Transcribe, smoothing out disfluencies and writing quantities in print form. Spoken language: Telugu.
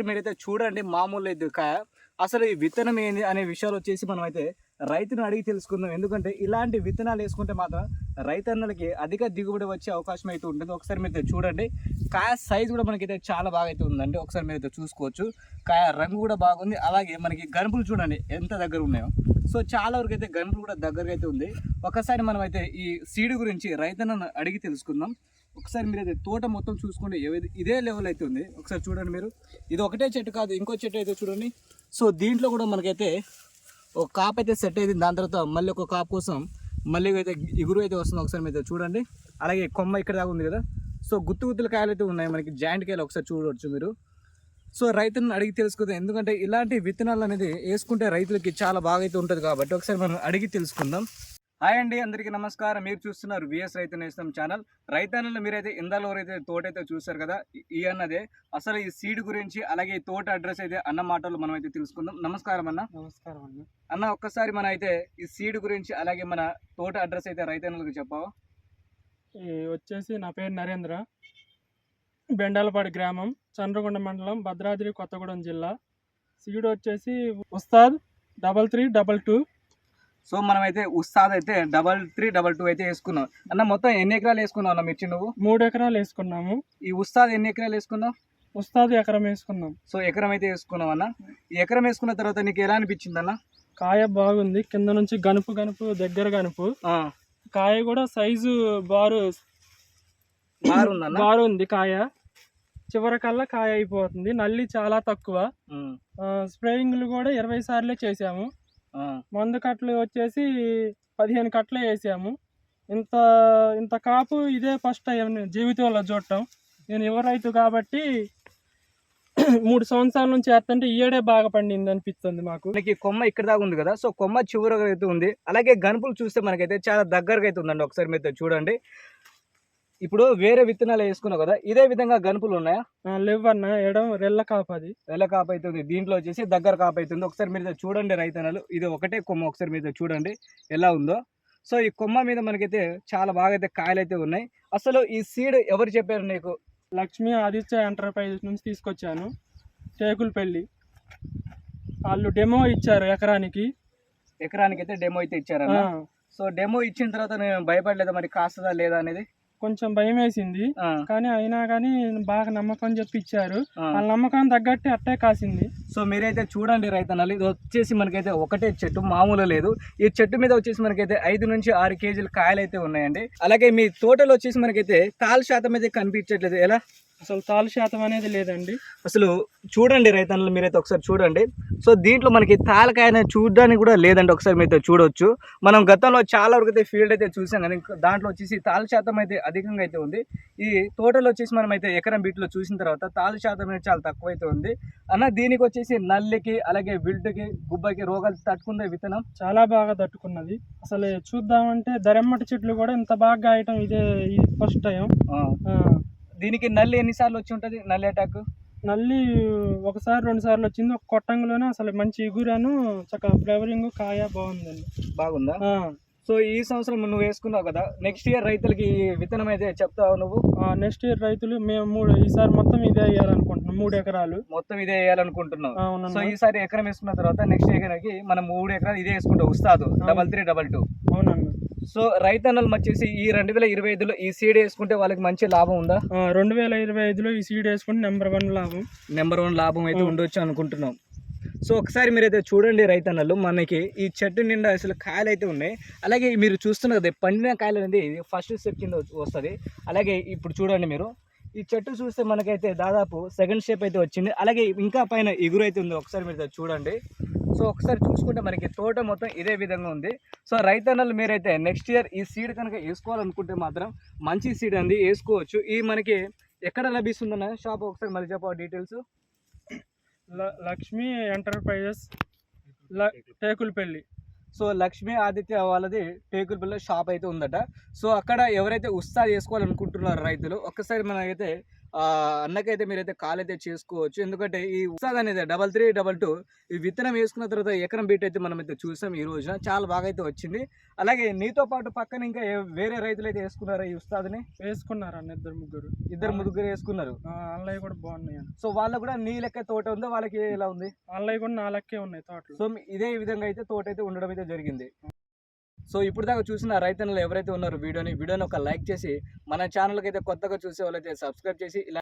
మీరైతే చూడండి మామూలు అయితే కాయ అసలు ఈ విత్తనం ఏంది అనే విషయాలు వచ్చేసి మనం అయితే రైతును అడిగి తెలుసుకుందాం. ఎందుకంటే ఇలాంటి విత్తనాలు వేసుకుంటే మాత్రం రైతన్నలకి అధిక దిగుబడి వచ్చే అవకాశం అయితే ఉంటుంది. ఒకసారి మీరు చూడండి కాయ సైజు కూడా మనకైతే చాలా బాగా అయితే ఉందండి. ఒకసారి మీరు అయితే చూసుకోవచ్చు. కాయ రంగు కూడా బాగుంది. అలాగే మనకి గనుపులు చూడండి ఎంత దగ్గర ఉన్నాయో. సో చాలా వరకు అయితే గనుపులు కూడా దగ్గరగా అయితే ఉంది. ఒకసారి మనం అయితే ఈ సీడ్ గురించి రైతన్నను అడిగి తెలుసుకుందాం. ఒకసారి మీరు అయితే తోట మొత్తం చూసుకోండి ఇదే లెవెల్ అయితే ఉంది. ఒకసారి చూడండి మీరు, ఇది ఒకటే చెట్టు కాదు, ఇంకో చెట్టు అయితే చూడండి. సో దీంట్లో కూడా మనకైతే ఒక కాపు అయితే సెట్ అయింది. దాని తర్వాత మళ్ళీ ఒక కాపు కోసం మళ్ళీ అయితే ఇగురు అయితే వస్తుంది. ఒకసారి మీరు చూడండి. అలాగే కొమ్మ ఇక్కడ దాకా ఉంది కదా. సో గుత్తుల కాయలు అయితే ఉన్నాయి మనకి, జాయింట్ కాయలు ఒకసారి చూడవచ్చు మీరు. సో రైతులను అడిగి తెలుసుకుందాం. ఎందుకంటే ఇలాంటి విత్తనాలు అనేది వేసుకుంటే రైతులకి చాలా బాగా అయితే ఉంటుంది కాబట్టి ఒకసారి మనం అడిగి తెలుసుకుందాం. హాయ్ అండి, అందరికీ నమస్కారం. మీరు చూస్తున్నారు విఎస్ రైతు నేస్తం ఛానల్. రైతన్నలు మీరైతే ఇందాలో అయితే తోట అయితే చూస్తారు కదా, ఈ అన్నదే అసలు ఈ సీడ్ గురించి అలాగే ఈ తోట అడ్రస్ అయితే అన్న మాటలు మనం అయితే తెలుసుకుందాం. నమస్కారం అన్న. నమస్కారం అన్న. అన్న ఒక్కసారి మన అయితే ఈ సీడ్ గురించి అలాగే మన తోట అడ్రస్ అయితే రైతన్నలకు చెప్పావా? వచ్చేసి నా పేరు నరేంద్ర, బెండాలపాడు గ్రామం, చంద్రగొండ మండలం, భద్రాద్రి కొత్తగూడెం జిల్లా. సీడ్ వచ్చేసి ఉస్తాద్ 3322. సో మనమైతే ఉస్తాద్ అయితే 3322 అయితే వేసుకున్నాం. అన్న మొత్తం ఎన్ని ఎకరాలు వేసుకున్నావు అన్న మిర్చి నువ్వు? 3 ఎకరాలు వేసుకున్నాము. ఈ ఉస్తాద్ ఎన్ని ఎకరాలు వేసుకున్నావు? ఉస్తాద్ ఎకరం వేసుకున్నాం. సో ఎకరం అయితే వేసుకున్నావు అన్న. ఈ ఎకరం వేసుకున్న తర్వాత నీకు ఎలా అనిపించింది అన్న? కాయ బాగుంది, కింద నుంచి గనుపు దగ్గర గనుపు. కాయ కూడా సైజు బారు ఉంది. కాయ చివరికల్లా కాయ అయిపోతుంది. నల్లి చాలా తక్కువ. స్ప్రేయింగ్లు కూడా 20 సార్లే చేసాము. మందు కట్టలు వచ్చేసి 15 కట్టలే వేసాము. ఇంత కాపు ఇదే ఫస్ట్ టైం జీవితంలో చూడటం. నేను యువ రైతు కాబట్టి 3 సంవత్సరాల నుంచి వేస్తుంటే ఈ ఏడే బాగా పండింది అనిపిస్తుంది మాకు. మనకి కొమ్మ ఇక్కడ దాకా ఉంది కదా. సో కొమ్మ చివరగా అయితే ఉంది. అలాగే గనుపులు చూస్తే మనకైతే చాలా దగ్గరగా అయితే ఉందండి. ఒకసారి మీరు చూడండి. ఇప్పుడు వేరే విత్తనాలు వేసుకున్నావు కదా, ఇదే విధంగా గనుపులు ఉన్నాయా? లేవన్నా, ఎడం రెల్ల కాపు. అది రెల్ల కాపు అవుతుంది. దీంట్లో వచ్చేసి దగ్గర కాపు అవుతుంది. ఒకసారి మీరు చూడండి రైతన్నలు, ఇది ఒకటే కొమ్మ. ఒకసారి మీరు చూడండి ఎలా ఉందో. సో ఈ కొమ్మ మీద మనకైతే చాలా బాగా అయితే కాయలు అయితే ఉన్నాయి. అసలు ఈ సీడ్ ఎవరు చెప్పారు నీకు? లక్ష్మీ ఆదిత్య ఎంటర్ప్రైజెస్ నుంచి తీసుకొచ్చాను, టేకులపల్లి. వాళ్ళు డెమో ఇచ్చారు ఎకరానికి అయితే డెమో అయితే ఇచ్చారన్న. సో డెమో ఇచ్చిన తర్వాత నేను భయపడలేదా మరి కాస్తుందా లేదా అనేది? కొంచెం భయం వేసింది, కానీ అయినా కానీ బాగా నమ్మకం చెప్పి ఇచ్చారు. వాళ్ళ నమ్మకం తగ్గట్టు అట్టే కాసింది. సో మీరైతే చూడండి రైతన్నలు, ఇది వచ్చేసి మనకైతే ఒకటే చెట్టు, మామూలు లేదు. ఈ చెట్టు మీద వచ్చేసి మనకైతే 5 నుంచి 6 కేజీల కాయలు అయితే ఉన్నాయండి. అలాగే మీ తోటలో వచ్చేసి మనకైతే తాలు శాతం అయితే కనిపించట్లేదు. ఎలా? అసలు తాలు శాతం అనేది లేదండి. అసలు చూడండి రైతన్నలు, మీరైతే ఒకసారి చూడండి. సో దీంట్లో మనకి తాలకాయ అనేది చూడడానికి కూడా లేదండి. ఒకసారి మీరైతే చూడవచ్చు. మనం గతంలో చాలా వరకు అయితే ఫీల్డ్ అయితే చూసాం కానీ దాంట్లో వచ్చేసి తాలు శాతం అయితే అధికంగా అయితే ఉంది. ఈ తోటలో వచ్చేసి మనం అయితే ఎకరం బీట్లో చూసిన తర్వాత తాలు శాతం అనేది చాలా తక్కువ అయితే ఉంది అన్న. దీనికి వచ్చేసి నల్లికి అలాగే విల్టుకి గుబ్బకి రోగాలు తట్టుకుందే విత్తనం చాలా బాగా తట్టుకున్నది. అసలు చూద్దామంటే దరెమ్మటి చెట్లు కూడా ఇంత బాగా కాయటం ఇదే ఫస్ట్ టైం. దీనికి నల్లి ఎన్నిసార్లు వచ్చి ఉంటుంది? నల్లి అటాక్ నల్లి 1 సారి 2 సార్లు వచ్చింది. ఒక కొట్టంలోనే అసలు మంచి ఇగురాను, చక్కగా ఫ్లేవరింగ్, కాయ బాగుందండి. బాగుందా? సో ఈ సంవత్సరం నువ్వు వేసుకున్నావు కదా, నెక్స్ట్ ఇయర్ రైతులకి ఈ విత్తనం అయితే చెప్తావు నువ్వు? నెక్స్ట్ ఇయర్ రైతులు మేము ఈసారి మొత్తం ఇదే వేయాలనుకుంటున్నాం. 3 ఎకరాలు మొత్తం ఇదే వేయాలనుకుంటున్నాం. సో ఈసారి ఎకరం వేసుకున్న తర్వాత నెక్స్ట్ ఎకరానికి మనం 3 ఎకరాలు ఇదే వేసుకుంటాం, ఉస్తాదు 3322. అవునండి. సో రైతన్నలు వచ్చేసి ఈ 2025లో ఈ సీడ్ వేసుకుంటే వాళ్ళకి మంచి లాభం ఉందా? 2025లో ఈ సీడ్ వేసుకుంటే నెంబర్ 1 లాభం అయితే ఉండొచ్చు అనుకుంటున్నాం. సో ఒకసారి మీరైతే చూడండి రైతన్నలు, మనకి ఈ చెట్టు నిండా అసలు కాయలు అయితే ఉన్నాయి. అలాగే మీరు చూస్తున్నారు కదా, పండిన కాయలు అనేది ఫస్ట్ స్టెప్ కింద వస్తుంది. అలాగే ఇప్పుడు చూడండి మీరు, ఈ చెట్టు చూస్తే మనకైతే దాదాపు సెకండ్ స్టెప్ అయితే వచ్చింది. అలాగే ఇంకా పైన ఇగురు అయితే ఉంది. ఒకసారి మీరు చూడండి. సో ఒకసారి చూసుకుంటే మనకి తోట మొత్తం ఇదే విధంగా ఉంది. సో రైతన్నలు మీరైతే నెక్స్ట్ ఇయర్ ఈ సీడ్ కనుక వేసుకోవాలనుకుంటే మాత్రం మంచి సీడ్ అండి, వేసుకోవచ్చు. ఈ మనకి ఎక్కడ లభిస్తుందన్న షాప్? ఒకసారి మళ్ళీ చెప్ప details. Lakshmi enterprises, Tekulapalli. So Lakshmi Aditya వాళ్ళది టేకులపల్లి షాప్ అయితే ఉందట. సో అక్కడ ఎవరైతే ఉస్తాద్ వేసుకోవాలనుకుంటున్నారో రైతులు, ఒక్కసారి మనకైతే అన్నకైతే మీరైతే కాల్ అయితే చేసుకోవచ్చు. ఎందుకంటే ఈ ఉత్సాద్ అనేది 3322 ఈ విత్తనం వేసుకున్న తర్వాత ఎకరం బీట్ అయితే మనం అయితే చూసాం ఈ రోజున. చాలా బాగా అయితే వచ్చింది. అలాగే నీతో పాటు పక్కన ఇంకా వేరే రైతులు అయితే వేసుకున్నారా ఈ ఉస్తాద్ని? వేసుకున్నారు అన్న ఇద్దరు ముగ్గురు వేసుకున్నారు. ఆన్లైన్ కూడా బాగున్నాయి అన్న. సో వాళ్ళకు కూడా నీ లెక్క తోట ఉందో, వాళ్ళకి ఎలా ఉంది? ఆన్లైన్ కూడా 4 లెక్కే ఉన్నాయి తోటలు. సో ఇదే విధంగా అయితే తోట అయితే ఉండడం అయితే జరిగింది. సో ఇప్పుడు దాకా చూసిన రైతన్నలు ఎవరైతే ఉన్నారో వీడియోని ఒక లైక్ చేసి, మన ఛానల్కి అయితే కొత్తగా చూసే వాళ్ళైతే సబ్స్క్రైబ్ చేసి ఇలా